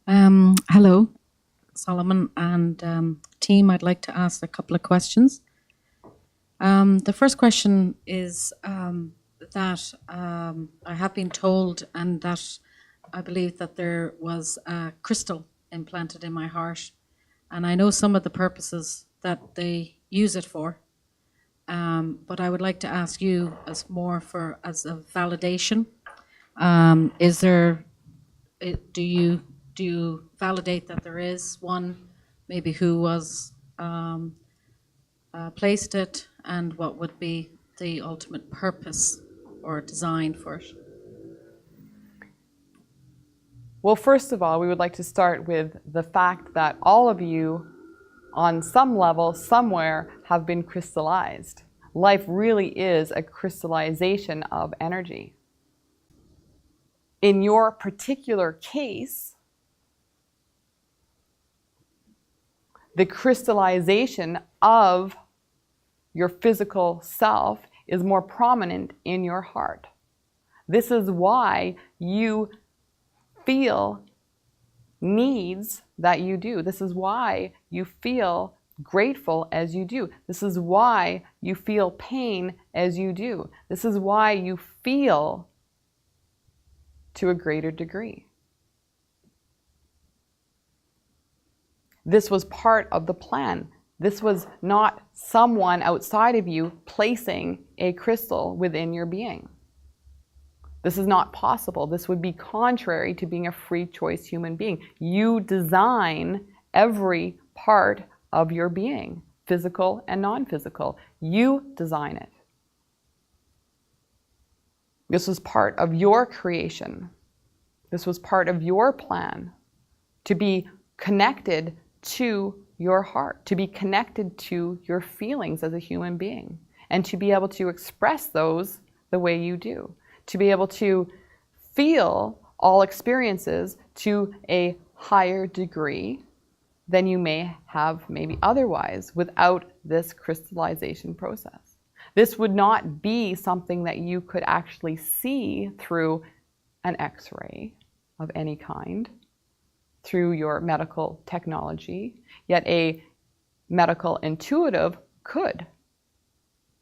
Hello, Solomon and team. I'd like to ask a couple of questions. The first question is that I have been told, and that I believe that there was a crystal implanted in my heart, and I know some of the purposes that they use it for. But I would like to ask you as a validation. Is there? Do you validate that there is one, maybe who was placed it, and what would be the ultimate purpose or design for it? Well, first of all, we would like to start with the fact that all of you, on some level, somewhere, have been crystallized. Life really is a crystallization of energy. In your particular case, the crystallization of your physical self is more prominent in your heart. This is why you feel needs that you do. This is why you feel grateful as you do. This is why you feel pain as you do. This is why you feel to a greater degree. This was part of the plan. This was not someone outside of you placing a crystal within your being. This is not possible. This would be contrary to being a free choice human being. You design every part of your being, physical and non-physical. You design it. This was part of your creation. This was part of your plan to be connected to your heart, to be connected to your feelings as a human being, and to be able to express those the way you do, to be able to feel all experiences to a higher degree than you may have maybe otherwise without this crystallization process. This would not be something that you could actually see through an X-ray of any kind, through your medical technology, yet a medical intuitive could.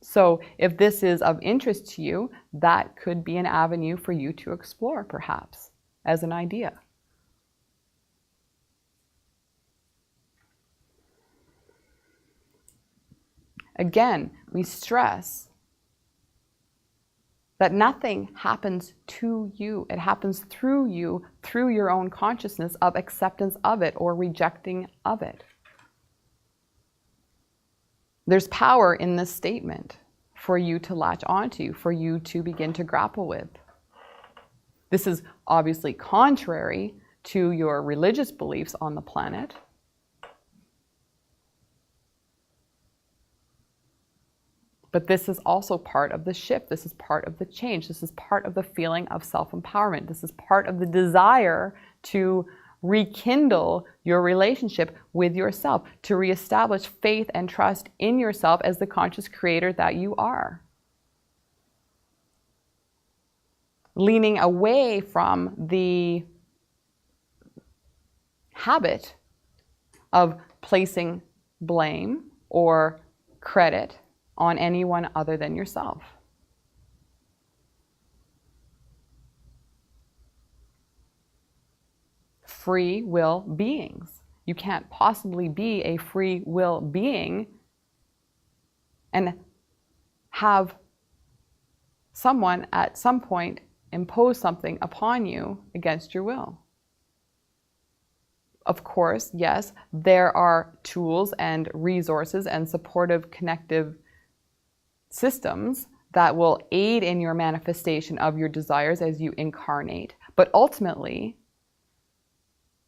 So if this is of interest to you, that could be an avenue for you to explore, perhaps, as an idea. Again, we stress that nothing happens to you. It happens through you, through your own consciousness of acceptance of it or rejecting of it. There's power in this statement for you to latch onto, for you to begin to grapple with. This is obviously contrary to your religious beliefs on the planet. But this is also part of the shift. This is part of the change. This is part of the feeling of self-empowerment. This is part of the desire to rekindle your relationship with yourself, to reestablish faith and trust in yourself as the conscious creator that you are. Leaning away from the habit of placing blame or credit on anyone other than yourself. Free will beings. You can't possibly be a free will being and have someone at some point impose something upon you against your will. Of course, yes, there are tools and resources and supportive connective systems that will aid in your manifestation of your desires as you incarnate. But ultimately,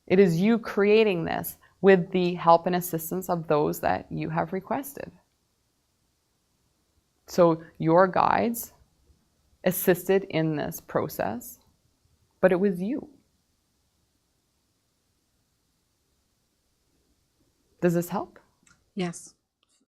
it is you creating this with the help and assistance of those that you have requested. So your guides assisted in this process, but it was you. Does this help? Yes.